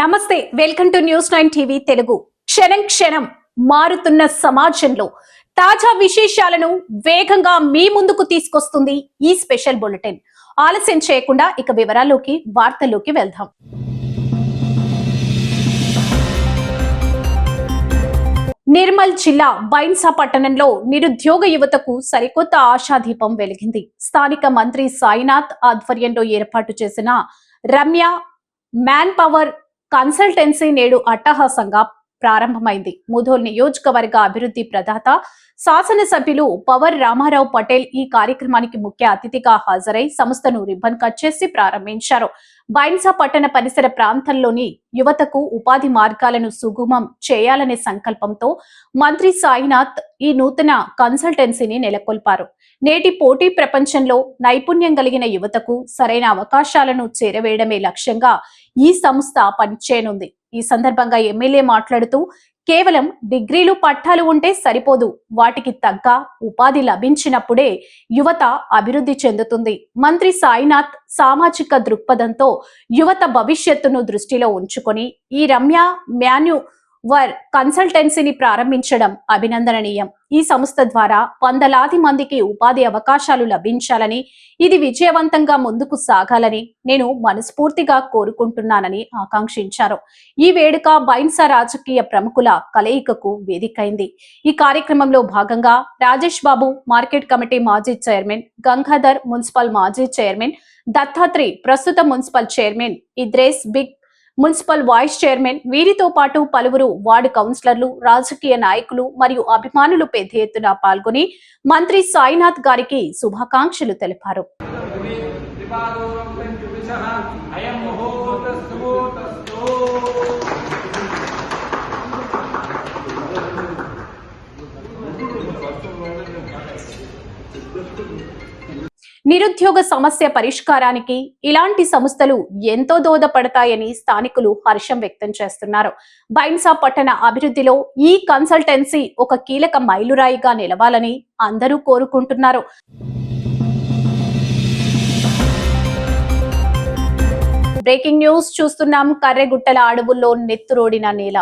నమస్తే, welcome to news 9 TV Telugu. క్షణం క్షణం మారుతున్న సమాజంలో తాజా విశేషాలను వేగంగా మీ ముందుకు తీసుకొస్తుంది ఈ స్పెషల్ బులెటిన్. ఆలస్యం చేయకుండా ఇక వార్తల్లోకి వెళ్దాం. నిర్మల్ జిల్లా బైన్సా పట్టణంలో నిరుద్యోగ యువతకు సరికొత్త ఆశాదీపం వెలిగింది. స్థానిక మంత్రి సాయినాథ్ ఆధ్వర్యంలో ఏర్పాటు చేసిన రమ్య మ్యాన్ పవర్ కన్సల్టెన్సీ నేడు అట్టహాసంగా ప్రారంభమైంది. ముధోల్ నియోజకవర్గ అభివృద్ధి ప్రదాత శాసనసభ్యులు పవర్ రామారావు పటేల్ ఈ కార్యక్రమానికి ముఖ్య అతిథిగా హాజరై సంస్థను రిబ్బన్ కట్ చేసి ప్రారంభించారు. బైన్సా పట్టణ పరిసర ప్రాంతాల్లోని యువతకు ఉపాధి మార్గాలను సుగమం చేయాలనే సంకల్పంతో మంత్రి సాయినాథ్ ఈ నూతన కన్సల్టెన్సీని నెలకొల్పారు. నేటి పోటీ ప్రపంచంలో నైపుణ్యం కలిగిన యువతకు సరైన అవకాశాలను చేరవేయడమే లక్ష్యంగా ఈ సంస్థ పనిచేయనుంది. ఈ సందర్భంగా ఎమ్మెల్యే మాట్లాడుతూ, కేవలం డిగ్రీలు పట్టాలు ఉంటే సరిపోదు, వాటికి తగ్గ ఉపాధి లభించినప్పుడే యువత అభివృద్ధి చెందుతుంది. మంత్రి సాయినాథ్ సామాజిక దృక్పథంతో యువత భవిష్యత్తును దృష్టిలో ఉంచుకొని ఈ రమ్య మాన్యువర్ కన్సల్టెన్సీని ప్రారంభించడం అభినందనీయం. ఈ సంస్థ ద్వారా వందలాది మందికి ఉపాధి అవకాశాలు లభించాలని, ఇది విజయవంతంగా ముందుకు సాగాలని నేను మనస్ఫూర్తిగా కోరుకుంటున్నానని ఆకాంక్షించారు. ఈ వేడుక బైన్సా రాజకీయ ప్రముఖుల కలయికకు వేదికైంది. ఈ కార్యక్రమంలో భాగంగా రాజేష్ బాబు మార్కెట్ కమిటీ మాజీ చైర్మన్, గంగాధర్ మున్సిపల్ మాజీ చైర్మన్, దత్తాత్రి ప్రస్తుత municipal chairman, Idris Baig municipal vice chairman, వీరితో పాటు పలువురు వార్డు కౌన్సిలర్లు, రాజకీయ నాయకులు మరియు అభిమానులు పెద్ద ఎత్తున పాల్గొని మంత్రి సాయినాథ్ గారికి శుభాకాంక్షలు తెలిపారు. నిరుద్యోగ సమస్య పరిష్కారానికి ఇలాంటి సంస్థలు ఎంతో దోహదపడతాయని స్థానికులు హర్షం వ్యక్తం చేస్తున్నారు. బైన్సా పట్టణ అభివృద్ధిలో ఈ కన్సల్టెన్సీ ఒక కీలక మైలురాయిగా నిలవాలని అందరూ కోరుకుంటున్నారు. బ్రేకింగ్ న్యూస్ చూస్తున్నాం. కర్రెగుట్టల అడవుల్లో నెత్తురోడిన నేల.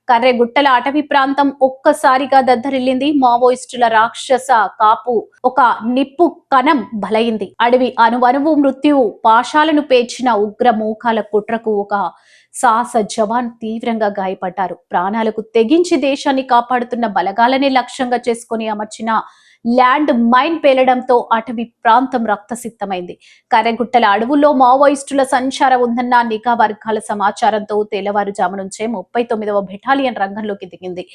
కర్రెగుట్టల అటవీ ప్రాంతం ఒక్కసారిగా దద్దరిల్లింది. మావోయిస్టుల రాక్షస కాపు ఒక నిప్పు కణం బలైంది. అడవి అణువణువు మృత్యువు పాశాలను పేర్చిన ఉగ్ర మోకాల కుట్రకు ఒక సాహస జవాన్ తీవ్రంగా గాయపడ్డారు. ప్రాణాలకు తెగించి దేశాన్ని కాపాడుతున్న బలగాలనే లక్ష్యంగా చేసుకుని అమర్చిన ల్యాండ్ మైన్ పేలడంతో అటవీ ప్రాంతం రక్తసిక్తమైంది. కర్రెగుట్టల అడవుల్లో మావోయిస్టుల సంచారం ఉందన్న నిఘా వర్గాల సమాచారంతో తెల్లవారుజాము నుంచే 39వ బెటాలియన్ రంగంలోకి దిగింది.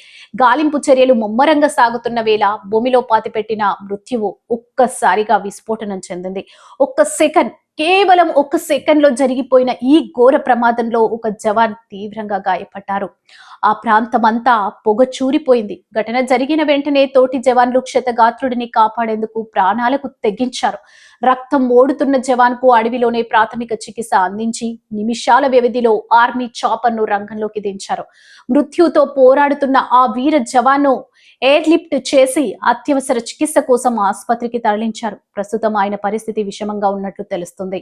గాలింపు చర్యలు ముమ్మరంగా సాగుతున్న వేళ భూమిలో పాతిపెట్టిన మృత్యువు ఒక్కసారిగా విస్ఫోటనం చెందింది. కేవలం ఒక్క సెకండ్ లో జరిగిపోయిన ఈ ఘోర ప్రమాదంలో ఒక జవాన్ తీవ్రంగా గాయపడ్డారు. ఆ ప్రాంతమంతా పొగ చూరిపోయింది. ఘటన జరిగిన వెంటనే తోటి జవాన్లు క్షతగాత్రుడిని కాపాడేందుకు ప్రాణాలకు తెగించారు. రక్తం ఓడుతున్న జవాన్ కు అడవిలోనే ప్రాథమిక చికిత్స అందించి నిమిషాల వ్యవధిలో ఆర్మీ చాపర్ ను రంగంలోకి దించారు. మృత్యుతో పోరాడుతున్న ఆ వీర జవాన్ ను ఎయిర్ లిఫ్ట్ చేసి అత్యవసర చికిత్స కోసం ఆసుపత్రికి తరలించారు. ప్రస్తుతం ఆయన పరిస్థితి విషమంగా ఉన్నట్లు తెలుస్తుంది.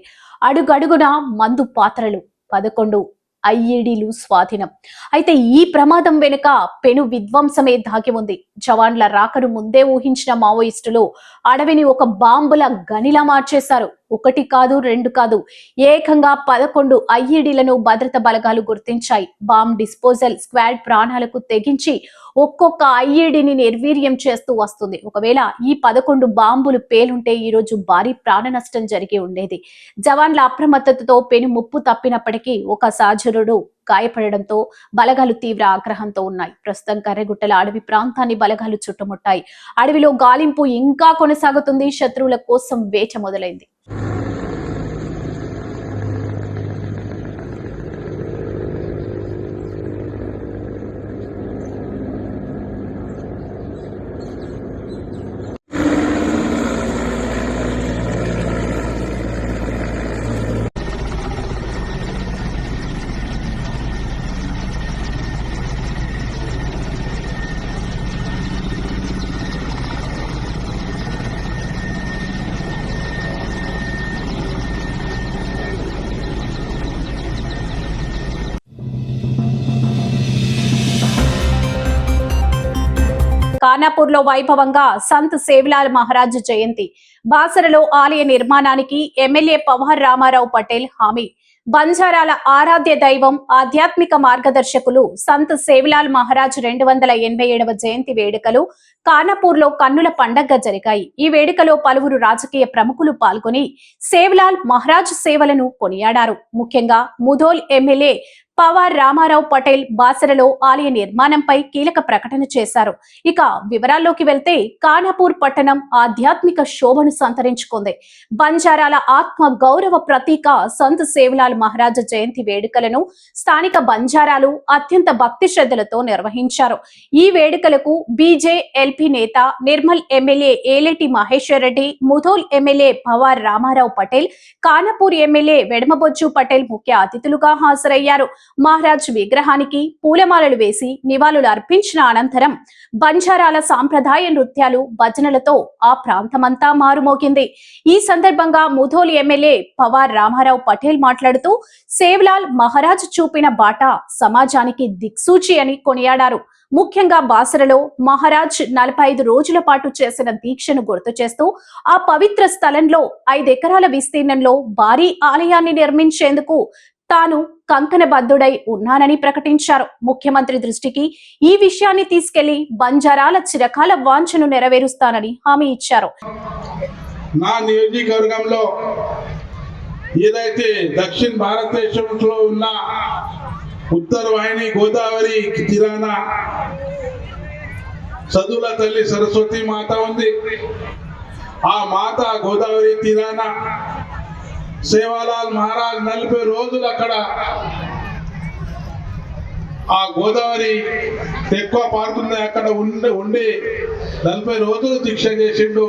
అడుగడుగున మందు పాత్రలు, 11 ఐఈడీలు స్వాధీనం. అయితే ఈ ప్రమాదం వెనుక పెను విధ్వంసమే దాగి ఉంది. జవాన్ల రాకను ముందే ఊహించిన మావోయిస్టులు అడవిని ఒక బాంబుల గనిలా మార్చేశారు. 1 కాదు 2 కాదు, ఏకంగా 11 ఐఈడీలను భద్రత బలగాలు గుర్తించాయి. బాంబ్ డిస్పోజల్ స్క్వాడ్ ప్రాణాలకు తెగించి ఒక్కొక్క ఐఈడీని నిర్వీర్యం చేస్తూ వస్తుంది. ఒకవేళ ఈ 11 బాంబులు పేలుంటే ఈ రోజు భారీ ప్రాణ నష్టం జరిగి ఉండేది. జవాన్ల అప్రమత్తతతో పెను ముప్పు తప్పినప్పటికీ ఒక సహచరుడు గాయపడడంతో బలగాలు తీవ్ర ఆగ్రహంతో ఉన్నాయి. ప్రస్తుతం కర్రెగుట్టల అడవి ప్రాంతాన్ని బలగాలు చుట్టుముట్టాయి. అడవిలో గాలింపు ఇంకా కొనసాగుతుంది. శత్రువుల కోసం వేట మొదలైంది. ఖానాపూర్లో వైభవంగా సంత్ సేవ్లాల్ మహారాజ్ జయంతి. బాసరలో ఆలయ నిర్మాణానికి ఎమ్మెల్యే పవార్ రామారావు పటేల్ హామీ. బంజారాల ఆరాధ్య దైవం, ఆధ్యాత్మిక మార్గదర్శకులు సంత్ సేవ్లాల్ మహారాజ్ 287వ జయంతి వేడుకలు ఖానాపూర్లో కన్నుల పండగగా జరిగాయి. ఈ వేడుకలో పలువురు రాజకీయ ప్రముఖులు పాల్గొని సేవ్లాల్ మహారాజ్ సేవలను కొనియాడారు. ముఖ్యంగా ముధోల్ ఎమ్మెల్యే పవార్ రామారావు పటేల్ బాసరలో ఆలయ నిర్మాణంపై కీలక ప్రకటన చేశారు. ఇక వివరాల్లోకి వెళ్తే ఖానాపూర్ పట్టణం ఆధ్యాత్మిక శోభను సంతరించుకుంది. బంజారాల ఆత్మ గౌరవ ప్రతీక సంత్ సేవ్లాల్ మహారాజ్ జయంతి వేడుకలను స్థానిక బంజారాలు అత్యంత భక్తి శ్రద్ధలతో నిర్వహించారు. ఈ వేడుకలకు బీజేఎల్పీ నేత Nirmal MLA Aleti Maheshwar Reddy, Mudhol MLA Pawar Ramarao Patel, Khanapur MLA Vedmabojju Patel ముఖ్య అతిథులుగా హాజరయ్యారు. మహారాజ్ విగ్రహానికి పూలమాలలు వేసి నివాళులు అర్పించిన అనంతరం బంజారాల సాంప్రదాయ నృత్యాలు, భజనలతో ఆ ప్రాంతమంతా మారుమోగింది. ఈ సందర్భంగా ముధోల్ ఎమ్మెల్యే పవార్ రామారావు పటేల్ మాట్లాడుతూ సేవ్లాల్ మహారాజ్ చూపిన బాట సమాజానికి దిక్సూచి అని కొనియాడారు. ముఖ్యంగా బాసరలో మహారాజ్ 45 రోజుల పాటు చేసిన దీక్షను గుర్తు చేస్తూ ఆ పవిత్ర స్థలంలో 5 ఎకరాల విస్తీర్ణంలో భారీ ఆలయాన్ని నిర్మించేందుకు తాను కంకణబద్ధుడై ఉన్నానని ప్రకటించారు. ముఖ్యమంత్రి దృష్టికి ఈ విషయాన్ని తీసుకెళ్లి బంజారాల చిరకాల వాంఛను నెరవేరుస్తానని హామీ ఇచ్చారు. నా నియోజకవర్గంలో ఏదైతే దక్షిణ భారతదేశంలో ఉన్న ఉత్తర వాహిని గోదావరి తీరాన చదువుల తల్లి సరస్వతి మాత ఉంది. ఆ మాత గోదావరి తీరాన సేవాలాల్ మహారాజ్ 40 రోజులు అక్కడ ఆ గోదావరి ఎక్కువ పారుతుంది అక్కడ ఉండి 40 రోజులు దీక్ష చేసిండు.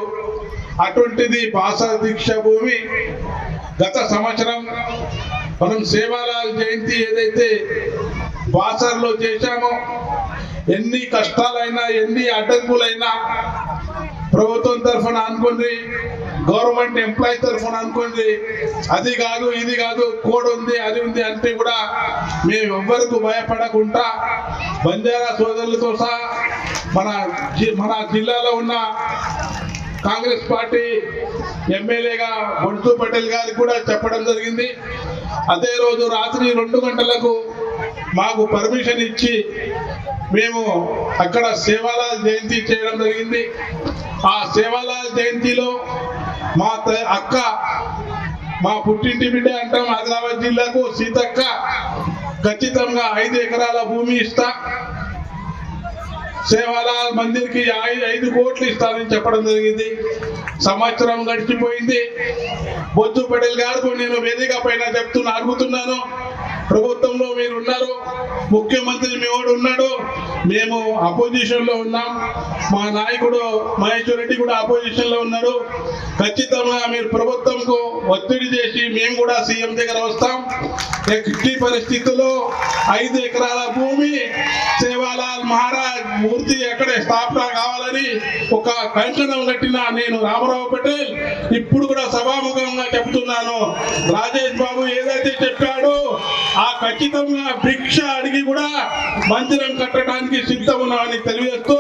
అటువంటిది బాసర దీక్ష భూమి. గత సంవత్సరం మనం సేవాలాల్ జయంతి ఏదైతే బాసరలో చేశామో, ఎన్ని కష్టాలైనా ఎన్ని అడ్డంకులైనా ప్రభుత్వం తరఫున అనుకోండి, గవర్నమెంట్ ఎంప్లాయీ తరఫున అనుకోండి, అది కాదు ఇది కాదు, కోడ్ ఉంది అది ఉంది అంటే కూడా మేము ఎవ్వరికి భయపడకుండా బంజారా సోదరులతో సహా మన జిల్లాలో ఉన్న కాంగ్రెస్ పార్టీ ఎమ్మెల్యేగా బొంటు పటేల్ గారికి కూడా చెప్పడం జరిగింది. అదే రోజు రాత్రి 2 గంటలకు మాకు పర్మిషన్ ఇచ్చి మేము అక్కడ సేవాలాల్ జయంతి చేయడం జరిగింది. ఆ సేవాలాల్ జయంతిలో మా అక్క, మా పుట్టింటి బిడ్డ అంటాం ఆదిలాబాద్ జిల్లాకు సీతక్క ఖచ్చితంగా 5 ఎకరాల భూమి ఇస్తా, సేవాలాల్ మందిర్కి 5 కోట్లు ఇస్తానని చెప్పడం జరిగింది. సంవత్సరం గడిచిపోయింది. బొజ్జు పటేల్ గారు నేను వేదిక పైన అడుగుతున్నాను, ప్రభుత్వంలో మీరు ఉన్నారు, ముఖ్యమంత్రి మీ వాడు ఉన్నాడు, మేము అపోజిషన్ లో ఉన్నాం, మా నాయకుడు మహేశ్వర్ రెడ్డి కూడా అపోజిషన్ లో ఉన్నాడు, ఖచ్చితంగా మీరు ప్రభుత్వంకు ఒత్తిడి చేసి మేము కూడా సీఎం దగ్గర వస్తాం. ఎట్టి పరిస్థితుల్లో 5 ఎకరాల భూమి సేవాలాల్ మహారాజ్ మూర్తి అక్కడే స్థాపన కావాలని ఒక కంకణం కట్టిన నేను రామారావు పటేల్ ఇప్పుడు కూడా సభాముఖంగా చెప్తున్నాను. రాజేష్ బాబు ఏదైతే చెప్పాడో ఆ ఖచ్చితంగా భిక్ష అడిగి కూడా మందిరం కట్టడానికి సిద్ధం ఉన్నామని తెలియజేస్తూ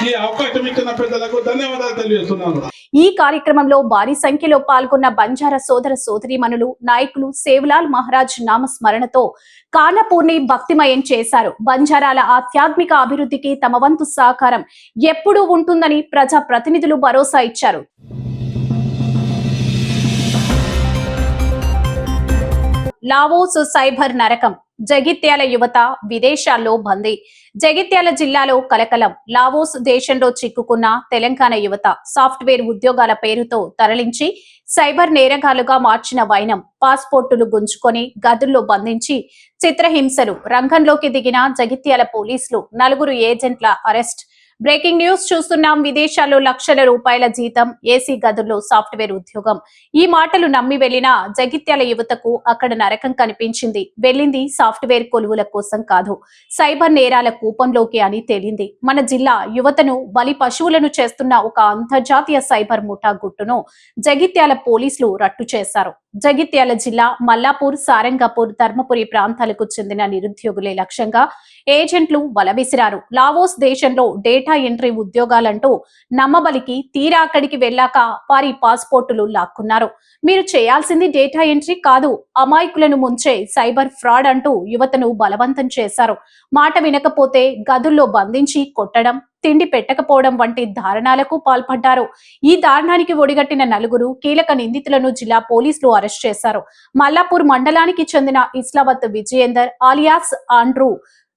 ఈ అవకాశం ఇచ్చిన పెద్దలకు ధన్యవాదాలు తెలియజేస్తున్నాను. ఈ కార్యక్రమంలో భారీ సంఖ్యలో పాల్గొన్న బంజారా సోదర సోదరీమణులు, నాయకులు సేవ్లాల్ మహారాజ్ నామస్మరణతో ఖానాపూర్ని భక్తిమయం చేశారు. బంజారాల ఆధ్యాత్మిక అభివృద్ధికి తమ వంతు సహకారం ఎప్పుడూ ఉంటుందని ప్రజా ప్రతినిధులు భరోసా ఇచ్చారు. లావోస్ సైబర్ నరకం, జగిత్యాల యువత విదేశాల్లో బందీ. జగిత్యాల జిల్లాలో కలకలం. లావోస్ దేశంలో చిక్కుకున్న తెలంగాణ యువత సాఫ్ట్వేర్ ఉద్యోగాల పేరుతో తరలించి సైబర్ నేరగాలుగా మార్చిన వైనం. పాస్పోర్టులు గుంజుకొని గదుల్లో బంధించి చిత్రహింసలు. రంగంలోకి దిగిన జగిత్యాల పోలీసులు. 4 ఏజెంట్ల అరెస్ట్. బ్రేకింగ్ న్యూస్ చూస్తున్నాం. విదేశాల్లో లక్షల రూపాయల జీతం, ఏసీ గదుల్లో సాఫ్ట్వేర్ ఉద్యోగం. ఈ మాటలు నమ్మి వెళ్లిన జగిత్యాల యువతకు అక్కడ నరకం కనిపించింది. వెళ్లింది సాఫ్ట్వేర్ కొలువుల కోసం కాదు, సైబర్ నేరాల కూపంలోకి అని తేలింది. మన జిల్లా యువతను బలి పశువులను చేస్తున్న ఒక అంతర్జాతీయ సైబర్ ముఠా గుట్టును జగిత్యాల పోలీసులు రట్టు చేశారు. జగిత్యాల జిల్లా మల్లాపూర్, సారంగపూర్, ధర్మపురి ప్రాంతాలకు చెందిన నిరుద్యోగులే లక్ష్యంగా ఏజెంట్లు వల విసిరారు. లావోస్ దేశంలో డేటా ఎంట్రీ ఉద్యోగాలంటూ నమ్మబలికి తీరా అక్కడికి వెళ్లాక వారి పాస్పోర్టులు లాక్కున్నారు. మీరు చేయాల్సింది డేటా ఎంట్రీ కాదు, అమాయకులను ముంచే సైబర్ ఫ్రాడ్ అంటూ యువతను బలవంతం చేశారు. మాట వినకపోతే గదుల్లో బంధించి కొట్టడం, తిండి పెట్టకపోవడం వంటి దారుణాలకు పాల్పడ్డారు. ఈ దారుణానికి ఒడిగట్టిన నలుగురు కీలక నిందితులను జిల్లా పోలీసులు అరెస్ట్ చేశారు. మల్లాపూర్ మండలానికి చెందిన ఇస్లావత్ విజయేందర్ ఆలియాస్ ఆండ్రూ,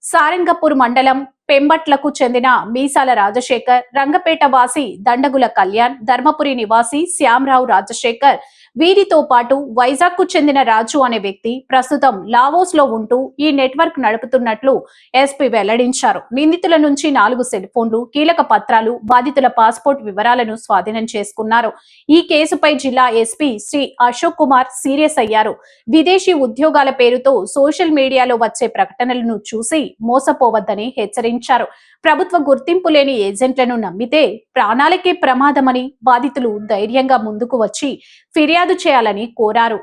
సారంగపూర్ మండలం పెంబట్లకు చెందిన మీసాల రాజశేఖర్, రంగపేట వాసి దండగుల కళ్యాణ్, ధర్మపురి నివాసి శ్యామరావు రాజశేఖర్, వీరితో పాటు వైజాగ్ కు చెందిన రాజు అనే వ్యక్తి ప్రస్తుతం లావోస్ లో ఉంటూ ఈ నెట్వర్క్ నడుపుతున్నట్లు ఎస్పీ వెల్లడించారు. నిందితుల నుంచి 4 సెల్ ఫోన్లు, కీలక పత్రాలు, బాధితుల పాస్పోర్ట్ వివరాలను స్వాధీనం చేసుకున్నారు. ఈ కేసుపై జిల్లా ఎస్పీ శ్రీ అశోక్ కుమార్ సీరియస్ అయ్యారు. విదేశీ ఉద్యోగాల పేరుతో సోషల్ మీడియాలో వచ్చే ప్రకటనలను చూసి మోసపోవద్దని హెచ్చరించారు. ప్రభుత్వ గుర్తింపు లేని ఏజెంట్లను నమ్మితే ప్రాణాలకే ప్రమాదమని బాధితులు ధైర్యంగా ముందుకు వచ్చి ఫిర్యాదు చేయాలని కోరారు.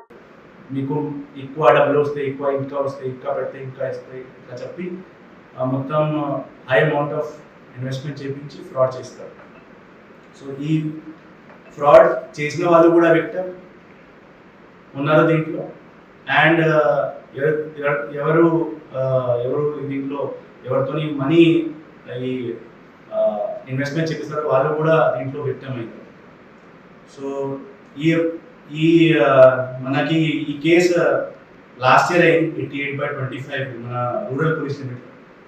మీకు ఎక్కువ డబ్బులు వస్తాయి, ఇంకా వస్తాయి, ఇంకా పెడితే ఇంకా ఇస్తాయి ఇట్లా చెప్పి మొత్తం హై అమౌంట్ ఆఫ్ ఇన్వెస్ట్మెంట్ చేయించి ఫ్రాడ్ చేస్తారు. సో ఈ ఫ్రాడ్ చేసిన వాళ్ళు కూడా విక్టిమ్ ఉన్నారు దీంట్లో. అండ్ ఎవరు దీంట్లో ఎవరితో మనీ ఈ ఇన్వెస్ట్మెంట్ చేపిస్తారో వాళ్ళు కూడా దీంట్లో విక్టిమ్ అయ్యారు. సో ఈ మనకి ఈ కేసు లాస్ట్ ఇయర్ అయింది 88/25 మన రూరల్ పోలీస్ లిమిట్.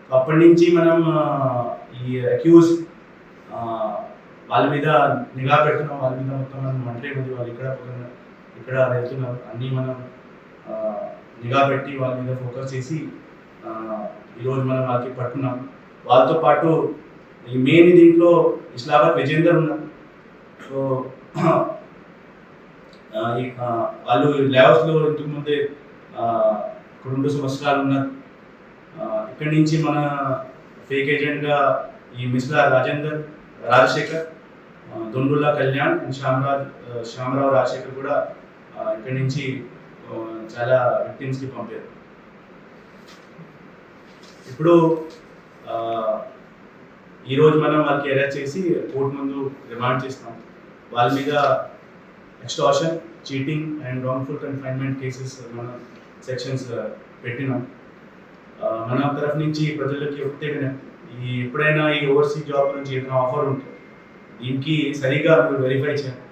అప్పటి నుంచి మనం ఈ అక్యూజ్ వాళ్ళ మీద నిఘా పెడుతున్నాం. వాళ్ళ మీద మొత్తం మనం మంత్రి ఉంది, వాళ్ళు ఇక్కడ వెళ్తున్నారు, అన్నీ మనం నిఘా పెట్టి వాళ్ళ మీద ఫోకస్ చేసి ఈరోజు మనం వాళ్ళకి పట్టుకున్నాం. వాళ్ళతో పాటు ఈ మెయిన్ దీంట్లో ఇస్లాబాద్ విజేందర్ ఉన్నారు. సో వాళ్ళు లేవస్లో ఇంతకుముందే 2 సంవత్సరాలు ఉన్నారు. ఇక్కడి నుంచి మన ఫేక్ ఏజెంట్గా ఈ మిస్లా రాజశేఖర్, దొండుల్లా కళ్యాణ్, శ్యామరావు రాజశేఖర్ కూడా ఇక్కడి నుంచి చాలా విక్టిమ్స్కి పంపారు. ఇప్పుడు ఈరోజు మనం వాళ్ళకి అరెస్ట్ చేసి కోర్టు ముందు రిమాండ్ చేస్తాం. వాళ్ళ మీద extortion, cheating and wrongful confinement cases మనం సెక్షన్స్ పెట్టినాం. మన తరఫు నుంచి ప్రజలకి ఒకటే ఎప్పుడైనా ఈ ఓవర్సీ జాబ్ నుంచి ఏదైనా ఆఫర్ ఉంటుంది, దీనికి సరిగా మీరు వెరిఫై చేయాలి.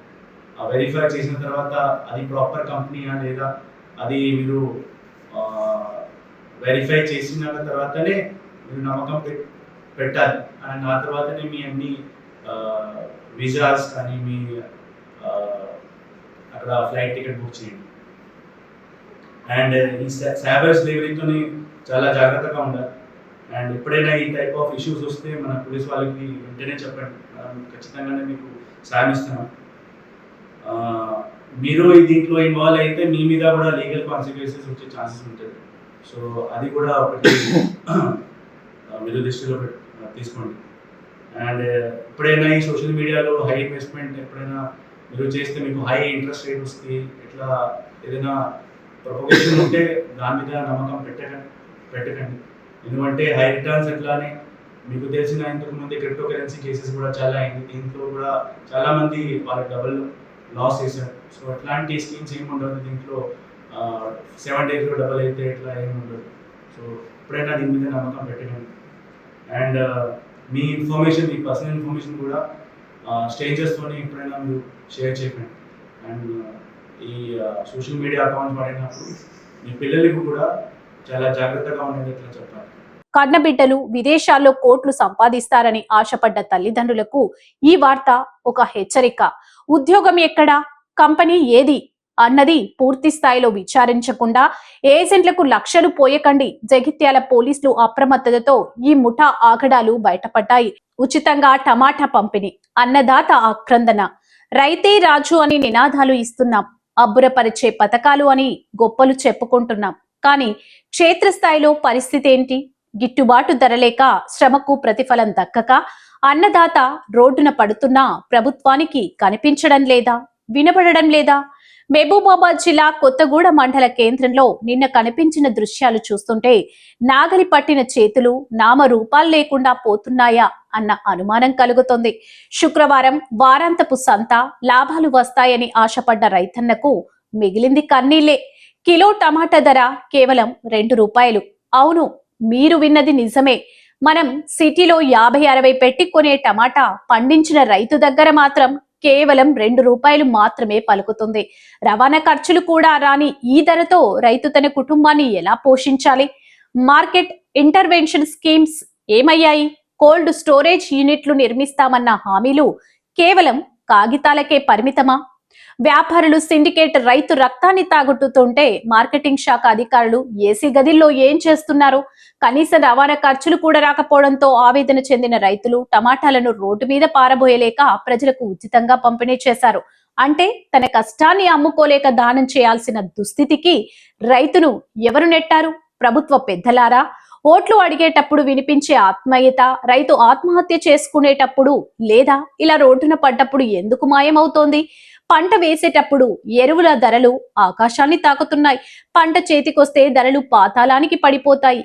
ఆ వెరిఫై చేసిన తర్వాత అది ప్రాపర్ కంపెనీనా లేదా అది మీరు వెరిఫై చేసిన తర్వాతనే మీరు నమ్మకం పెట్టాలి. అండ్ ఆ తర్వాతనే మీ అన్ని వీసాస్ కానీ మీ అక్కడ ఫ్లైట్ టికెట్ బుక్ చేయండి. అండ్ ఈ సైబర్ స్లేవరీతో చాలా జాగ్రత్తగా ఉండాలి. అండ్ ఎప్పుడైనా ఈ టైప్ ఆఫ్ ఇష్యూస్ వస్తే మన పోలీస్ వాళ్ళకి వెంటనే చెప్పండి, మనం ఖచ్చితంగానే మీకు సాయం ఇస్తున్నాం. మీరు దీంట్లో ఇన్వాల్వ్ అయితే మీ మీద కూడా లీగల్ కాన్సిక్వెన్సెస్ వచ్చే ఛాన్సెస్ ఉంటుంది. సో అది కూడా ఒకటి మీరు దృష్టిలో తీసుకోండి. అండ్ ఎప్పుడైనా ఈ సోషల్ మీడియాలో హై ఇన్వెస్ట్మెంట్ ఎప్పుడైనా మీరు చేస్తే మీకు హై ఇంట్రెస్ట్ రేట్ వస్తుంది, ఇట్లా ఏదైనా ప్రొపగేషన్ ఉంటే దాని మీద నమ్మకం పెట్టకండి. ఎందుకంటే హై రిటర్న్స్ ఎట్లానే మీకు తెలిసిన ఇంతకుముందు క్రిప్టో కరెన్సీ కేసెస్ కూడా చాలా అయింది. దీంట్లో కూడా చాలామంది వాళ్ళ డబుల్ లాస్ చేశారు. సో అట్లాంటి స్కీమ్స్ ఏమి ఉండదు దీంట్లో. 7 days డబుల్ అయితే ఇట్లా ఏమి ఉండదు. సో ఎప్పుడైనా దీని మీద నమ్మకం పెట్టకండి. And me information, me personal information కూడా స్ట్రేంజర్స్తో ఎప్పుడైనా మీరు షేర్ చేయకండి. అండ్ ఈ సోషల్ మీడియా అకౌంట్స్ వాడినప్పుడు మీ పిల్లలకు కూడా చాలా జాగ్రత్తగా ఉండేది ఇట్లా చెప్పాలి. కన్నబిడ్డలు విదేశాల్లో కోట్లు సంపాదిస్తారని ఆశపడ్డ తల్లిదండ్రులకు ఈ వార్త ఒక హెచ్చరిక. ఉద్యోగం ఎక్కడా, కంపెనీ ఏది అన్నది పూర్తి స్థాయిలో విచారించకుండా ఏజెంట్లకు లక్షలు పోయకండి. జగిత్యాల పోలీసులు అప్రమత్తతతో ఈ ముఠా ఆగడాలు బయటపడ్డాయి. ఉచితంగా టమాటా పంపిణీ, అన్నదాత ఆక్రందన, రైతే రాజు అని నినాదాలు ఇస్తున్నాం, అబ్బురపరిచే పథకాలు అని గొప్పలు చెప్పుకుంటున్నాం. కానీ క్షేత్రస్థాయిలో పరిస్థితి ఏంటి? గిట్టుబాటు ధరలేక, శ్రమకు ప్రతిఫలం దక్కక అన్నదాత రోడ్డున పడుతున్నా ప్రభుత్వానికి కనిపించడం లేదా, వినబడడం లేదా? మహబూబాబాద్ జిల్లా కొత్తగూడ మండల కేంద్రంలో నిన్న కనిపించిన దృశ్యాలు చూస్తుంటే నాగలి పట్టిన చేతులు నామరూపాలు లేకుండా పోతున్నాయా అన్న అనుమానం కలుగుతుంది. శుక్రవారం వారాంతపు సంత లాభాలు వస్తాయని ఆశపడ్డ రైతన్నకు మిగిలింది కన్నీళ్లే. కిలో టమాటా ధర కేవలం ₹2. అవును, మీరు విన్నది నిజమే. మనం సిటీలో 50-60 పెట్టి కొనే టమాటా పండించిన రైతు దగ్గర మాత్రం కేవలం ₹2 మాత్రమే పలుకుతుంది. రవాణా ఖర్చులు కూడా రాని ఈ ధరతో రైతు తన కుటుంబాన్ని ఎలా పోషించాలి? మార్కెట్ ఇంటర్వెన్షన్ స్కీమ్స్ ఏమయ్యాయి? కోల్డ్ స్టోరేజ్ యూనిట్లు నిర్మిస్తామన్న హామీలు కేవలం కాగితాలకే పరిమితమా? వ్యాపారులు సిండికేట్ రైతు రక్తాన్ని తాగుతుంటే మార్కెటింగ్ శాఖ అధికారులు ఏసీ గదిల్లో ఏం చేస్తున్నారు? కనీస రవాణా ఖర్చులు కూడా రాకపోవడంతో ఆవేదన చెందిన రైతులు టమాటాలను రోడ్డు మీద పారబోయలేక ప్రజలకు ఉచితంగా పంపిణీ చేశారు. అంటే తన కష్టాన్ని అమ్ముకోలేక దానం చేయాల్సిన దుస్థితికి రైతును ఎవరు నెట్టారు? ప్రభుత్వ పెద్దలారా? ఓట్లు అడిగేటప్పుడు వినిపించే ఆత్మీయత రైతు ఆత్మహత్య చేసుకునేటప్పుడు లేదా ఇలా రోడ్డున పడ్డప్పుడు ఎందుకు మాయమవుతోంది? పంట వేసేటప్పుడు ఎరువుల ధరలు ఆకాశాన్ని తాకుతున్నాయి. పంట చేతికొస్తే ధరలు పాతాళానికి పడిపోతాయి.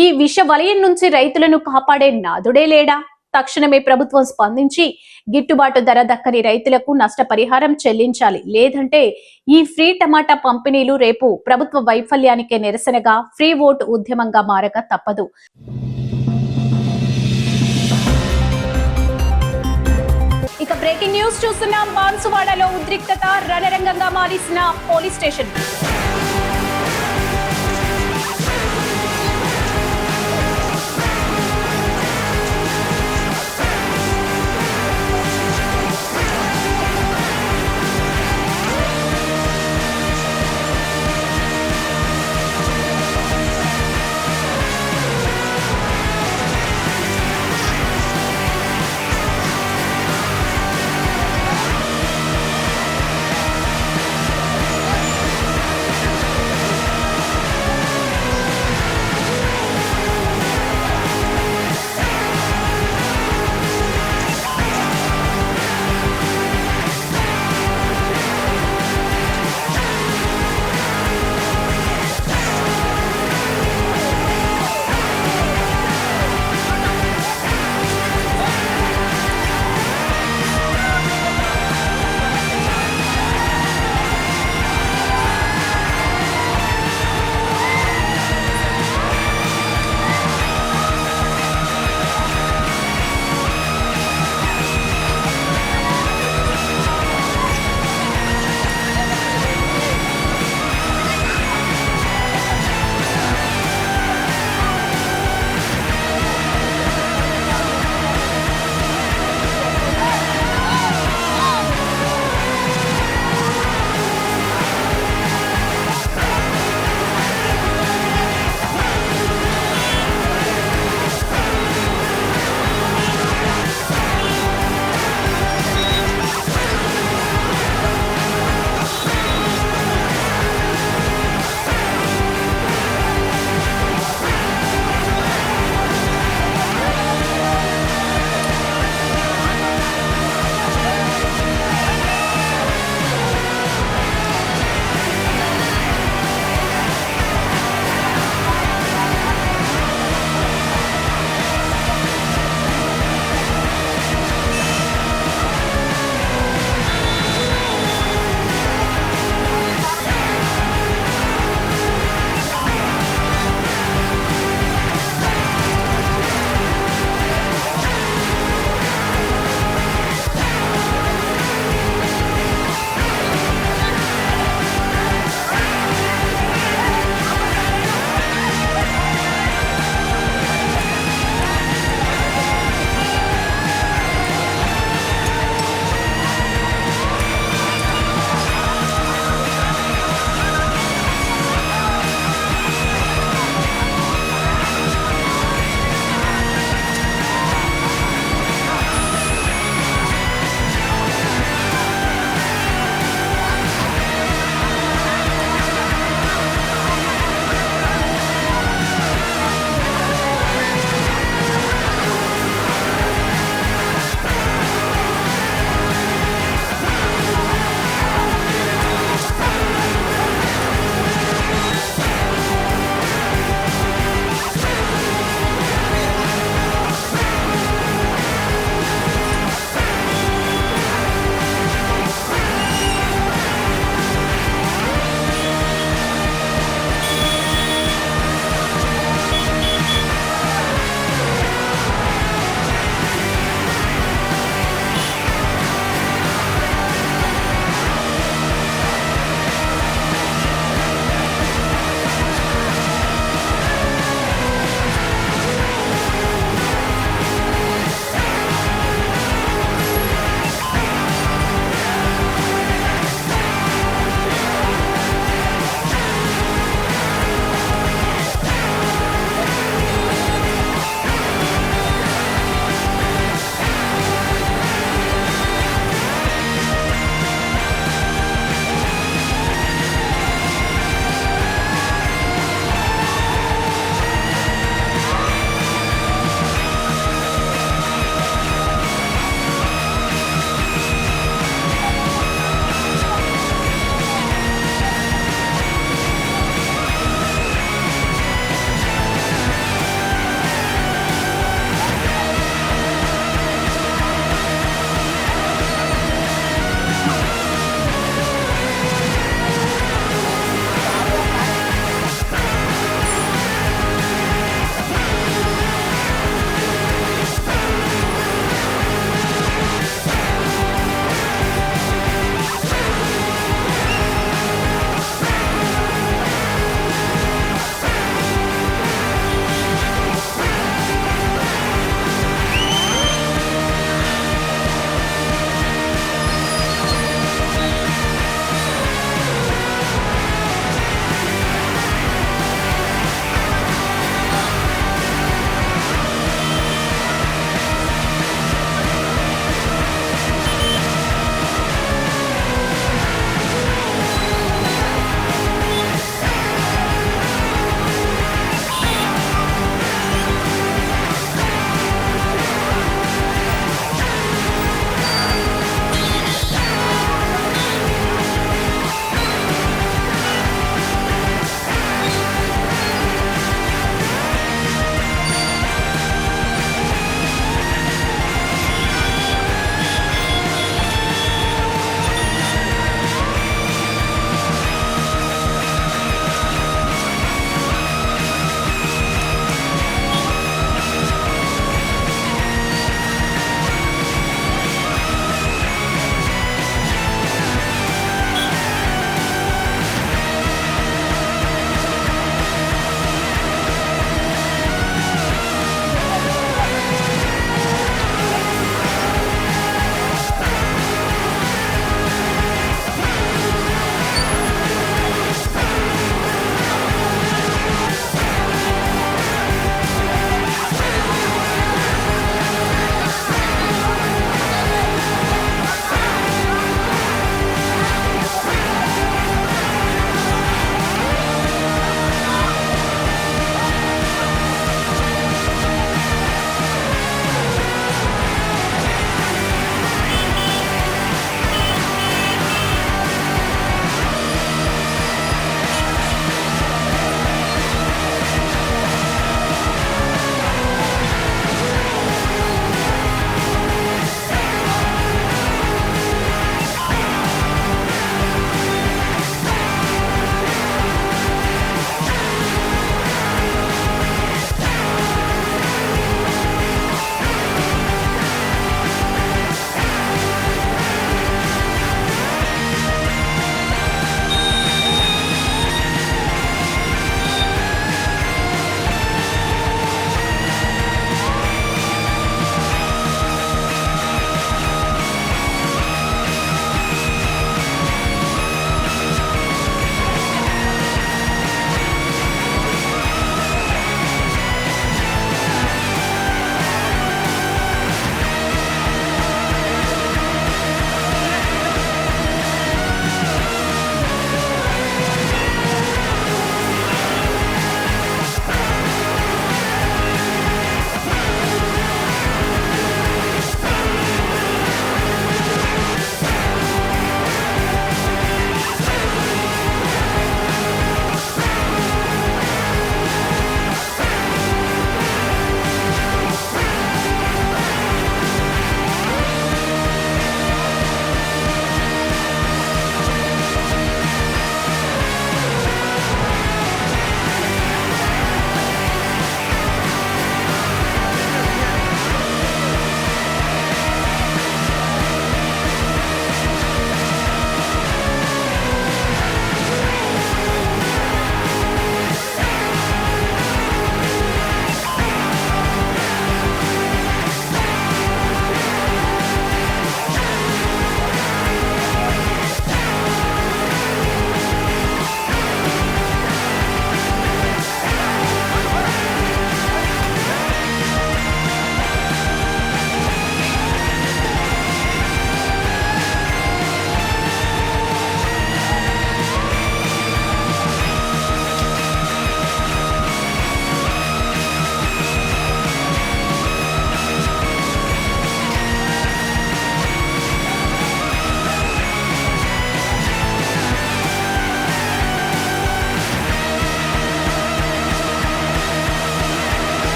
ఈ విష వలయం నుంచి రైతులను కాపాడే నాదుడే లేడా? తక్షణమే ప్రభుత్వం స్పందించి గిట్టుబాటు ధర దక్కని రైతులకు నష్టపరిహారం చెల్లించాలి. లేదంటే ఈ ఫ్రీ టమాటా పంపిణీలు రేపు ప్రభుత్వ వైఫల్యానికే నిరసనగా ఫ్రీ ఓట్ ఉద్యమంగా మారక తప్పదు. ఇక బ్రేకింగ్ న్యూస్ చూస్తున్నాం. బాన్సువాడలో ఉద్రిక్తత రణరంగంగా మారిసిన పోలీస్ స్టేషన్.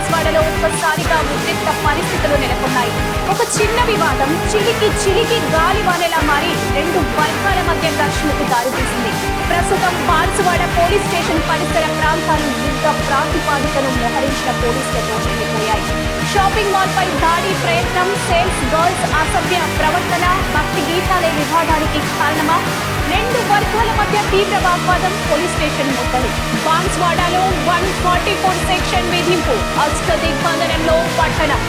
బాన్స్వాడలో ఒక్కసారిగా ఉద్రిక్త పరిస్థితులు నెలకొన్నాయి. ఒక చిన్న వివాదం చిలికి గాలివానలా మారి రెండు వర్గాల మధ్య ఘర్షణకు దారితీసింది. ప్రస్తుతం బాన్స్వాడ పోలీస్ స్టేషన్ పరిసర ప్రాంతాలు యుద్ధ ప్రాతిపాదికను మోహరించిన పోలీసులతో నిండిపోయాయి. షాపింగ్ మాల్ పై దాడి ప్రయత్నం, సేల్స్ గర్ల్స్ అసభ్య ప్రవర్తన, భక్తి గీతాలే వివాదానికి కారణమా? రెండు వర్గాల మధ్య తీవ్ర వాగ్వాదం, పోలీస్ స్టేషన్ ముట్టడి. బాన్స్వాడలో 144 సెక్షన్ విధింపు, అష్టదిగ్బంధనంలో పట్టణం.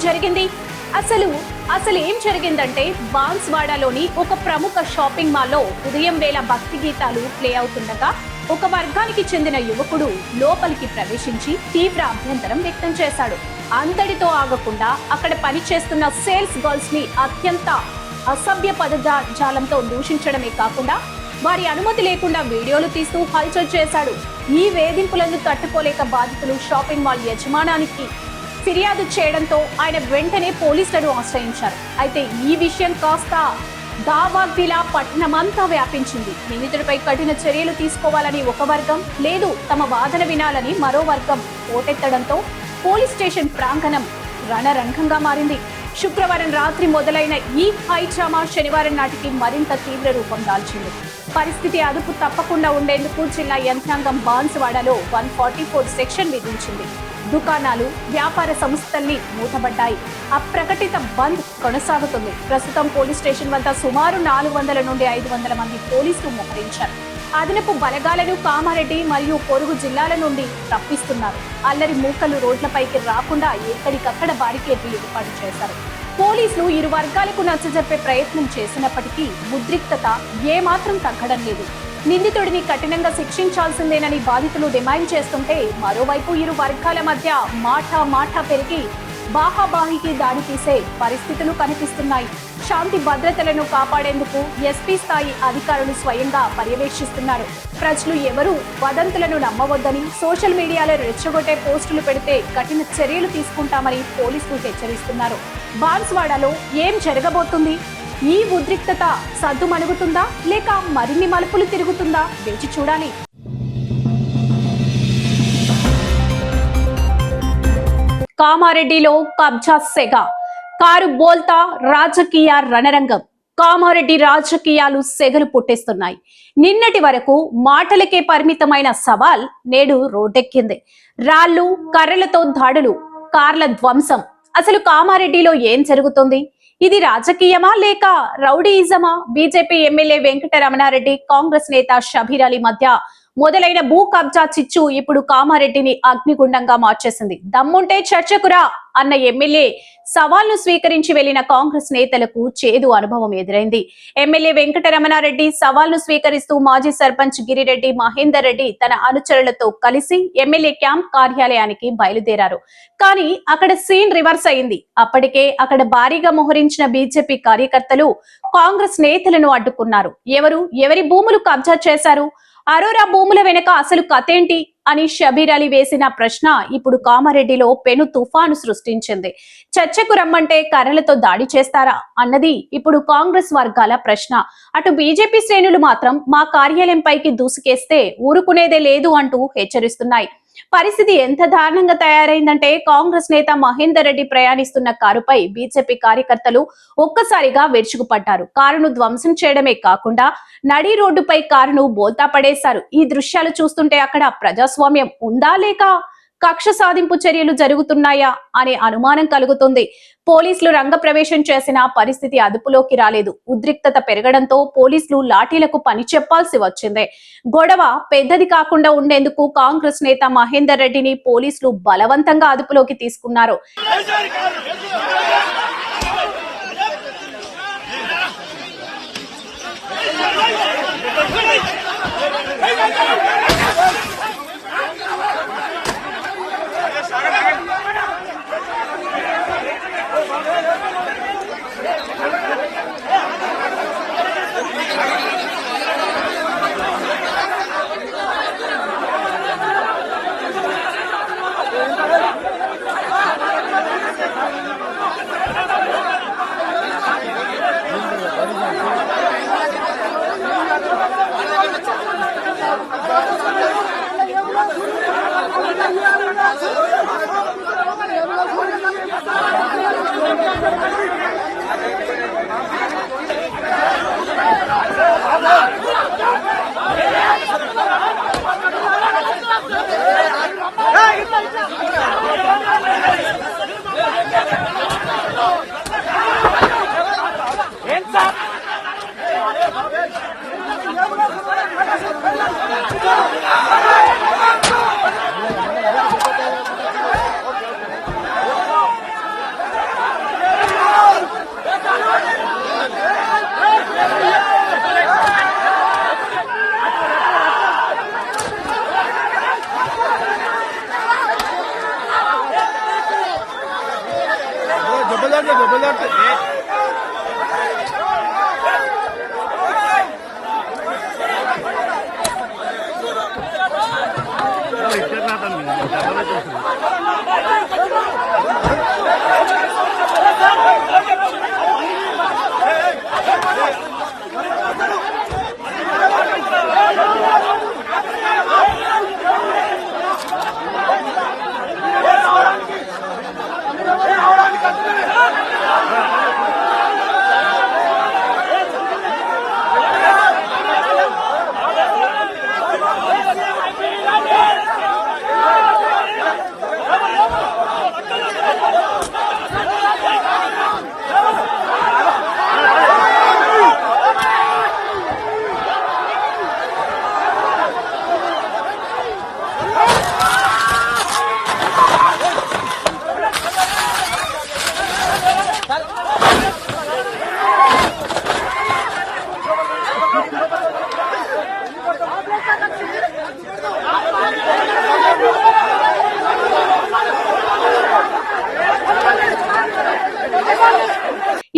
జరిగింది అసలు ఏం జరిగిందంటే, బాన్స్వాడలోని ఒక ప్రముఖ షాపింగ్ మాల్లో ఉదయం వేళ భక్తి గీతాలు ప్లే అవుతుండగా ఒక వర్గానికి చెందిన యువకుడు లోపలికి ప్రవేశించి తీవ్ర అభ్యంతరం వ్యక్తం చేశాడు. అంతటితో ఆగకుండా అక్కడ పనిచేస్తున్న సేల్స్ గర్ల్స్ ని అత్యంత అసభ్య పదజాలంతో దూషించడమే కాకుండా వారి అనుమతి లేకుండా వీడియోలు తీస్తూ హల్చల్ చేశాడు. ఈ వేధింపులను తట్టుకోలేక బాధితులు షాపింగ్ మాల్ యజమానానికి ఫిర్యాదు చేయడంతో ఆయన వెంటనే పోలీసులను ఆశ్రయించారు. అయితే ఈ విషయం కాస్త దావాగ్దిలా పట్టణమంతా వ్యాపించింది. నిందితుడిపై కఠిన చర్యలు తీసుకోవాలని ఒక వర్గం, లేదు తమ వాదన వినాలని మరో వర్గం పోటెత్తడంతో పోలీస్ స్టేషన్ ప్రాంగణం రణరంగంగా మారింది. శుక్రవారం రాత్రి మొదలైన ఈ హై డ్రామా శనివారం నాటికి మరింత తీవ్ర రూపం దాల్చింది. పరిస్థితి అదుపు తప్పకుండా ఉండేందుకు జిల్లా యంత్రాంగం బాన్స్వాడలో 144 సెక్షన్ విధించింది. దుకాణాలు, వ్యాపార సంస్థల్ని మూతబడ్డాయి. అప్రకటిత బంద్ కొనసాగుతుంది. ప్రస్తుతం పోలీస్ స్టేషన్ వద్ద సుమారు 400 నుండి 500 మంది పోలీసులు మోహరించారు. అదనపు బలగాలను కామారెడ్డి మరియు పొరుగు జిల్లాల నుండి రప్పిస్తున్నారు. అల్లరి మూకలు రోడ్లపైకి రాకుండా ఎక్కడికక్కడ బారికేడ్లు ఏర్పాటు చేశారు. పోలీసులు ఇరు వర్గాలకు నచ్చజెప్పే ప్రయత్నం చేసినప్పటికీ ఉద్రిక్తత ఏమాత్రం తగ్గడం లేదు. నిందితుడిని కఠినంగా శిక్షించాల్సిందేనని బాధితులు డిమాండ్ చేస్తుంటే, మరోవైపు ఇరు వర్గాల మధ్య మాట పెరిగి బాహాబాహికి దాడి తీసే పరిస్థితులు కనిపిస్తున్నాయి. శాంతి భద్రతలను కాపాడేందుకు ఎస్పీ స్థాయి అధికారులు స్వయంగా పర్యవేక్షిస్తున్నారు. ప్రజలు ఎవరూ వదంతులను నమ్మవద్దని, సోషల్ మీడియాలో రెచ్చగొట్టే పోస్టులు పెడితే కఠిన చర్యలు తీసుకుంటామని పోలీసులు హెచ్చరిస్తున్నారు. బాన్స్వాడలో ఏం జరగబోతుంది? ఈ ఉద్రిక్తత సద్దుమణుగుతుందా లేక మరిన్ని మలుపులు తిరుగుతుందా? వేచి చూడాలి. కామారెడ్డిలో కబ్జా సెగ, కారు బోల్తా రాజకీయ రణరంగం. కామారెడ్డి రాజకీయాలు సెగలు పుట్టిస్తున్నాయి. నిన్నటి వరకు మాటలకే పరిమితమైన సవాల్ నేడు రోడ్డెక్కింది. రాళ్లు, కర్రలతో దాడులు, కార్ల ధ్వంసం. అసలు కామారెడ్డిలో ఏం జరుగుతుంది? ఇది రాజకీయమా లేక రౌడీయిజమా? బీజేపీ ఎమ్మెల్యే వెంకటరమణారెడ్డి, కాంగ్రెస్ నేత షబీర్ అలీ మధ్య మొదలైన భూ కబ్జా చిచ్చు ఇప్పుడు కామారెడ్డిని అగ్నిగుండంగా మార్చేసింది. దమ్ముంటే చర్చకురా అన్న ఎమ్మెల్యే సవాల్ను స్వీకరించి వెళ్లిన కాంగ్రెస్ నేతలకు చేదు అనుభవం ఎదురైంది. ఎమ్మెల్యే వెంకటరమణారెడ్డి సవాల్ను స్వీకరిస్తూ మాజీ సర్పంచ్ గిరిరెడ్డి మహేందర్ రెడ్డి తన అనుచరులతో కలిసి ఎమ్మెల్యే క్యాంప్ కార్యాలయానికి బయలుదేరారు. కానీ అక్కడ సీన్ రివర్స్ అయింది. అప్పటికే అక్కడ భారీగా మోహరించిన బీజేపీ కార్యకర్తలు కాంగ్రెస్ నేతలను అడ్డుకున్నారు. ఎవరి భూములు కబ్జా చేశారు, అరోరా భూముల వెనుక అసలు కథేంటి అని షబీర్ అలీ వేసిన ప్రశ్న ఇప్పుడు కామారెడ్డిలో పెను తుఫాను సృష్టించింది. చర్చకు రమ్మంటే కర్రలతో దాడి చేస్తారా అన్నది ఇప్పుడు కాంగ్రెస్ వర్గాల ప్రశ్న. అటు బీజేపీ శ్రేణులు మాత్రం మా కార్యాలయంపైకి దూసుకేస్తే ఊరుకునేదే లేదు అంటూ హెచ్చరిస్తున్నాయి. పరిస్థితి ఎంత దారుణంగా తయారైందంటే కాంగ్రెస్ నేత మహేందర్ రెడ్డి ప్రయాణిస్తున్న కారుపై బీజేపీ కార్యకర్తలు ఒక్కసారిగా విరుచుకుపడ్డారు. కారును ధ్వంసం చేయడమే కాకుండా నడి రోడ్డుపై కారును బోల్తా పడేశారు. ఈ దృశ్యాలు చూస్తుంటే అక్కడ ప్రజాస్వామ్యం ఉందా లేక కక్ష సాధింపు చర్యలు జరుగుతున్నాయా అనే అనుమానం కలుగుతుంది. పోలీసులు రంగప్రవేశం చేసిన పరిస్థితి అదుపులోకి రాలేదు. ఉద్రిక్తత పెరగడంతో పోలీసులు లాఠీలకు పని చెప్పాల్సి వచ్చింది. గొడవ పెద్దది కాకుండా ఉండేందుకు కాంగ్రెస్ నేత మహేందర్ రెడ్డిని పోలీసులు బలవంతంగా అదుపులోకి తీసుకున్నారు.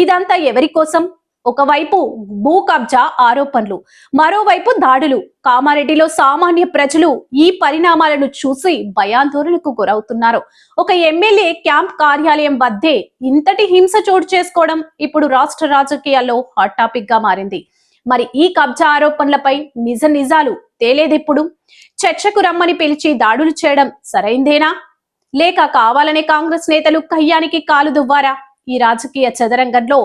ఇదంతా ఎవరి కోసం? ఒకవైపు భూ కబ్జా ఆరోపణలు, మరోవైపు దాడులు. కామారెడ్డిలో సామాన్య ప్రజలు ఈ పరిణామాలను చూసి భయాందోళనకు గురవుతున్నారు. ఒక ఎమ్మెల్యే క్యాంప్ కార్యాలయం వద్దే ఇంతటి హింస చోటు చేసుకోవడం ఇప్పుడు రాష్ట్ర రాజకీయాల్లో హాట్ టాపిక్ గా మారింది. మరి ఈ కబ్జా ఆరోపణలపై నిజాలు తేలేదెప్పుడు? చర్చకు రమ్మని పిలిచి దాడులు చేయడం సరైందేనా, లేక కావాలనే కాంగ్రెస్ నేతలు కయ్యానికి కాలు దువ్వారా? ఈ రాజకీయ చదరంగంలో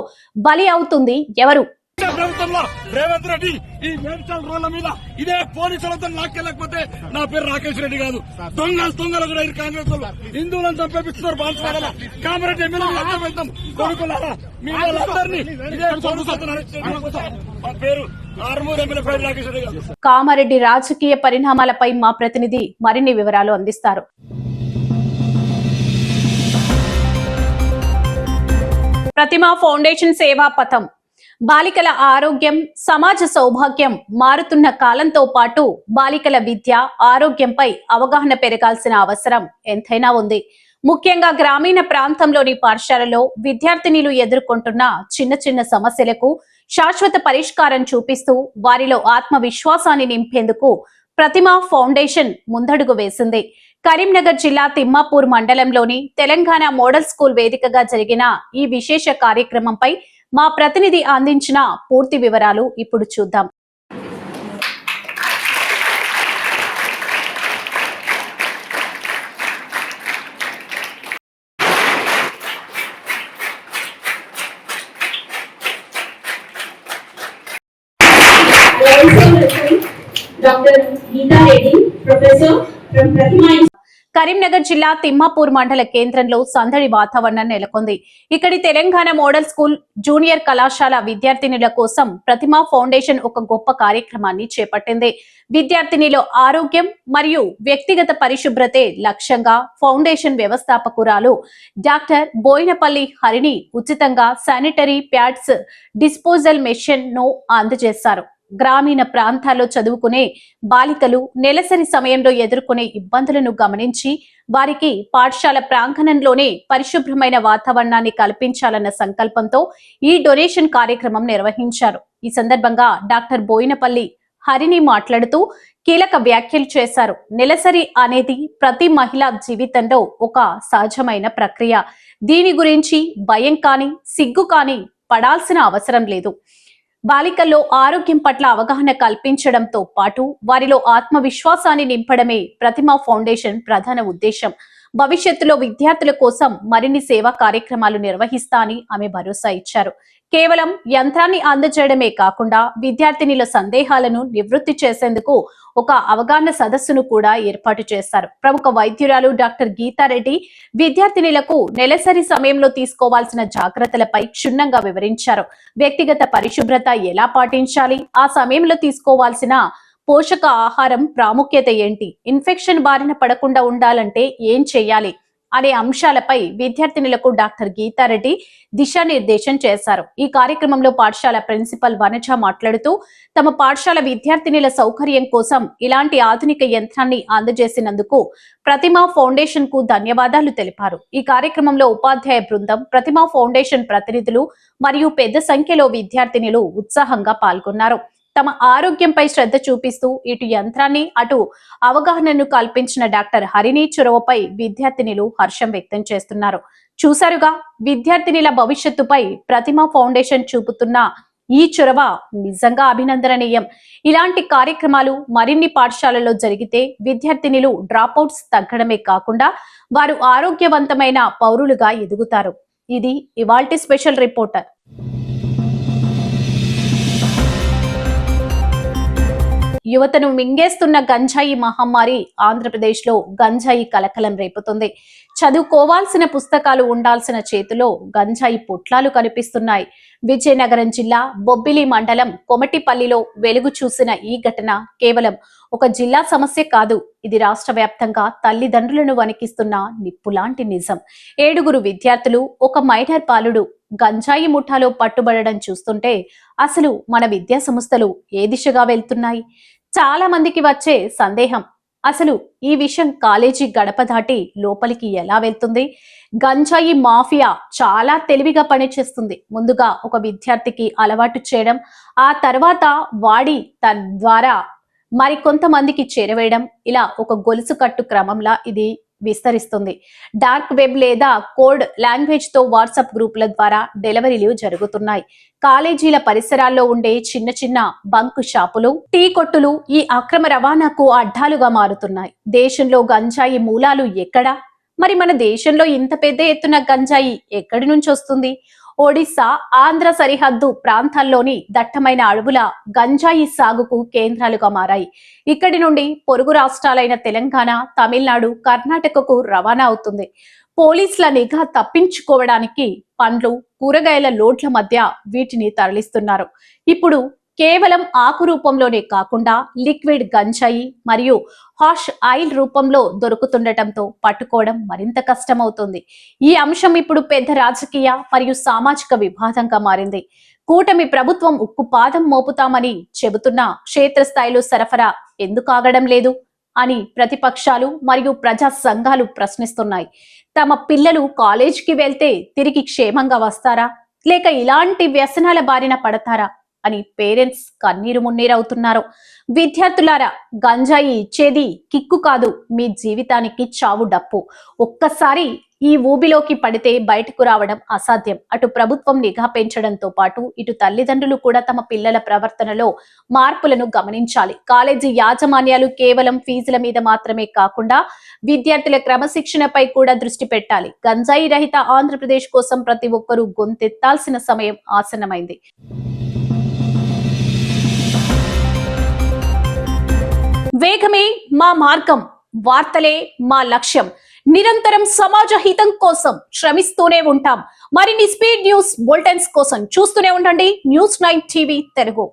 బలి అవుతుంది ఎవరు? ప్రభుత్వంలో రేవంత్ రెడ్డి ఈ మేడ్చల్ రోడ్ల మీద ఇదే పోలీసులతో లాక్కెళ్ళకపోతే నా పేరు రాకేష్ రెడ్డి కాదు. దొంగలు కూడా కాంగ్రెస్ హిందువులను చంపేపిస్తున్నారు. బాన్సువాడలో కామారెడ్డి ఎమ్మెల్యే వెళ్తాం కొడుకులారా మీ వాళ్ళందరినీ ఇదే మా పేరు ఆర్మూర్ ఎమ్మెల్యే పైడి రాకేష్ రెడ్డి గారు. కామారెడ్డి రాజకీయ పరిణామాలపై మా ప్రతినిధి మరిన్ని వివరాలు అందిస్తారు. ప్రతిమా ఫౌండేషన్ సేవా పథం బాలికల ఆరోగ్యం సమాజ సౌభాగ్యం మారుతున్న కాలంతో పాటు బాలికల విద్య ఆరోగ్యంపై అవగాహన పెరగాల్సిన అవసరం ఎంతైనా ఉంది. ముఖ్యంగా గ్రామీణ ప్రాంతంలోని పాఠశాలలో విద్యార్థినిలు ఎదుర్కొంటున్న చిన్న చిన్న సమస్యలకు శాశ్వత పరిష్కారం చూపిస్తూ వారిలో ఆత్మవిశ్వాసాన్ని నింపేందుకు ప్రతిమా ఫౌండేషన్ ముందడుగు వేసింది. కరీంనగర్ జిల్లా తిమ్మాపూర్ మండలంలోని తెలంగాణ మోడల్ స్కూల్ వేదికగా జరిగిన ఈ విశేష కార్యక్రమంపై మా ప్రతినిధి అందించిన పూర్తి వివరాలు ఇప్పుడు చూద్దాం. Dr. Geeta Reddy, Professor from Pratima. Karimnagar జిల్లా తిమ్మాపూర్ మండల కేంద్రంలో సందడి వాతావరణం నెలకొంది. ఇక్కడి తెలంగాణ మోడల్ స్కూల్ జూనియర్ కళాశాల విద్యార్థినుల కోసం ప్రతిమా ఫౌండేషన్ ఒక గొప్ప కార్యక్రమాన్ని చేపట్టింది. విద్యార్థినిలో ఆరోగ్యం మరియు వ్యక్తిగత పరిశుభ్రతే లక్ష్యంగా ఫౌండేషన్ వ్యవస్థాపకురాలు డాక్టర్ బోయినపల్లి హరిణి ఉచితంగా శానిటరీ ప్యాడ్స్ డిస్పోజల్ మెషిన్ ను అందజేశారు. గ్రామీణ ప్రాంతాల్లో చదువుకునే బాలికలు నెలసరి సమయంలో ఎదుర్కొనే ఇబ్బందులను గమనించి వారికి పాఠశాల ప్రాంగణంలోనే పరిశుభ్రమైన వాతావరణాన్ని కల్పించాలన్న సంకల్పంతో ఈ డొనేషన్ కార్యక్రమం నిర్వహించారు. ఈ సందర్భంగా డాక్టర్ బోయినపల్లి హరిణి మాట్లాడుతూ కీలక వ్యాఖ్యలు చేశారు. నెలసరి అనేది ప్రతి మహిళ జీవితంలో ఒక సహజమైన ప్రక్రియ. దీని గురించి భయం కానీ సిగ్గు కానీ పడాల్సిన అవసరం లేదు. బాలికల్లో ఆరోగ్యం పట్ల అవగాహన కల్పించడంతో పాటు వారిలో ఆత్మవిశ్వాసాన్ని నింపడమే ప్రతిమా ఫౌండేషన్ ప్రధాన ఉద్దేశం. భవిష్యత్తులో విద్యార్థుల కోసం మరిన్ని సేవా కార్యక్రమాలు నిర్వహిస్తా అని ఆమె భరోసా ఇచ్చారు. కేవలం యంత్రాన్ని అందజేయడమే కాకుండా విద్యార్థినిల సందేహాలను నివృత్తి చేసేందుకు ఒక అవగాహన సదస్సును కూడా ఏర్పాటు చేశారు. ప్రముఖ వైద్యురాలు డాక్టర్ గీతారెడ్డి విద్యార్థినిలకు నెలసరి సమయంలో తీసుకోవాల్సిన జాగ్రత్తలపై క్షుణ్ణంగా వివరించారు. వ్యక్తిగత పరిశుభ్రత ఎలా పాటించాలి, ఆ సమయంలో తీసుకోవాల్సిన పోషక ఆహారం ప్రాముఖ్యత ఏంటి, ఇన్ఫెక్షన్ బారిన పడకుండా ఉండాలంటే ఏం చేయాలి అనే అంశాలపై విద్యార్థినులకు డాక్టర్ గీతారెడ్డి దిశానిర్దేశం చేశారు. ఈ కార్యక్రమంలో పాఠశాల ప్రిన్సిపల్ వనజ మాట్లాడుతూ తమ పాఠశాల విద్యార్థినుల సౌకర్యం కోసం ఇలాంటి ఆధునిక యంత్రాన్ని అందజేసినందుకు ప్రతిమా ఫౌండేషన్ కు ధన్యవాదాలు తెలిపారు. ఈ కార్యక్రమంలో ఉపాధ్యాయ బృందం, ప్రతిమా ఫౌండేషన్ ప్రతినిధులు మరియు పెద్ద సంఖ్యలో విద్యార్థినులు ఉత్సాహంగా పాల్గొన్నారు. తమ ఆరోగ్యంపై శ్రద్ధ చూపిస్తూ ఇటు యంత్రాన్ని అటు అవగాహనను కల్పించిన డాక్టర్ హరిణి చొరవపై విద్యార్థినులు హర్షం వ్యక్తం చేస్తున్నారు. చూసారుగా, విద్యార్థినుల భవిష్యత్తుపై ప్రతిమా ఫౌండేషన్ చూపుతున్న ఈ చొరవ నిజంగా అభినందనీయం. ఇలాంటి కార్యక్రమాలు మరిన్ని పాఠశాలల్లో జరిగితే విద్యార్థినులు డ్రాప్అవుట్స్ తగ్గడమే కాకుండా వారు ఆరోగ్యవంతమైన పౌరులుగా ఎదుగుతారు. ఇది ఇవాల్టి స్పెషల్ రిపోర్టర్. యువతను మింగేస్తున్న గంజాయి మహమ్మారి ఆంధ్రప్రదేశ్ లో గంజాయి కలకలం రేపుతుంది. చదువుకోవాల్సిన పుస్తకాలు ఉండాల్సిన చేతిలో గంజాయి పొట్లాలు కనిపిస్తున్నాయి. విజయనగరం జిల్లా బొబ్బిలి మండలం కొమటిపల్లిలో వెలుగు చూసిన ఈ ఘటన కేవలం ఒక జిల్లా సమస్య కాదు, ఇది రాష్ట్ర వ్యాప్తంగా తల్లిదండ్రులను వణికిస్తున్న నిప్పులాంటి నిజం. 7 విద్యార్థులు, ఒక మైనర్ బాలుడు గంజాయి ముఠాలో పట్టుబడడం చూస్తుంటే అసలు మన విద్యా సంస్థలు ఏ దిశగా వెళ్తున్నాయి? చాలా మందికి వచ్చే సందేహం, అసలు ఈ విషయం కాలేజీ గడప దాటి లోపలికి ఎలా వెళ్తుంది? గంజాయి మాఫియా చాలా తెలివిగా పనిచేస్తుంది. ముందుగా ఒక విద్యార్థికి అలవాటు చేయడం, ఆ తర్వాత వాడి తద్వారా మరికొంతమందికి చేరవేయడం, ఇలా ఒక గొలుసు కట్టు క్రమంలా ఇది విస్తరిస్తుంది. డార్క్ వెబ్ లేదా కోడ్ లాంగ్వేజ్ తో వాట్సాప్ గ్రూపుల ద్వారా డెలివరీలు జరుగుతున్నాయి. కాలేజీల పరిసరాల్లో ఉండే చిన్న చిన్న బంక్ షాపులు, టీ కొట్టులు ఈ అక్రమ రవాణాకు అడ్డాలుగా మారుతున్నాయి. దేశంలో గంజాయి మూలాలు ఎక్కడ? మరి మన దేశంలో ఇంత పెద్ద ఎత్తున గంజాయి ఎక్కడి నుంచి వస్తుంది? ఒడిశా, ఆంధ్ర సరిహద్దు ప్రాంతాల్లోని దట్టమైన అడవుల గంజాయి సాగుకు కేంద్రాలుగా మారాయి. ఇక్కడి నుండి పొరుగు రాష్ట్రాలైన తెలంగాణ, తమిళనాడు, కర్ణాటకకు రవాణా అవుతుంది. పోలీసుల నిఘా తప్పించుకోవడానికి పండ్లు, కూరగాయల లోడ్ల మధ్య వీటిని తరలిస్తున్నారు. ఇప్పుడు కేవలం ఆకు రూపంలోనే కాకుండా లిక్విడ్ గంజాయి మరియు హాష్ ఆయిల్ రూపంలో దొరుకుతుండటంతో పట్టుకోవడం మరింత కష్టమవుతుంది. ఈ అంశం ఇప్పుడు పెద్ద రాజకీయ మరియు సామాజిక వివాదంగా మారింది. కూటమి ప్రభుత్వం ఉక్కుపాదం మోపుతామని చెబుతున్నా క్షేత్రస్థాయిలో సరఫరా ఎందుకు ఆగడం లేదు అని ప్రతిపక్షాలు మరియు ప్రజా సంఘాలు ప్రశ్నిస్తున్నాయి. తమ పిల్లలు కాలేజీకి వెళ్తే తిరిగి క్షేమంగా వస్తారా, లేక ఇలాంటి వ్యసనాల బారిన పడతారా అని పేరెంట్స్ కన్నీరు మున్నీరవుతున్నారు. విద్యార్థులారా, గంజాయి ఇచ్చేది కిక్కు కాదు, మీ జీవితానికి చావు డప్పు. ఒక్కసారి ఈ ఊబిలోకి పడితే బయటకు రావడం అసాధ్యం. అటు ప్రభుత్వం నిఘా పెంచడంతో పాటు ఇటు తల్లిదండ్రులు కూడా తమ పిల్లల ప్రవర్తనలో మార్పులను గమనించాలి. కాలేజీ యాజమాన్యాలు కేవలం ఫీజుల మీద మాత్రమే కాకుండా విద్యార్థుల క్రమశిక్షణపై కూడా దృష్టి పెట్టాలి. గంజాయి రహిత ఆంధ్రప్రదేశ్ కోసం ప్రతి ఒక్కరూ గొంతెత్తాల్సిన సమయం ఆసన్నమైంది. వేగమే మా మార్గం, వార్తలే మా లక్ష్యం. నిరంతరం సమాజ హితం కోసం శ్రమిస్తూనే ఉంటాం. మరిన్ని స్పీడ్ న్యూస్ బులెటిన్స్ కోసం చూస్తూనే ఉండండి News9 TV తెలుగు.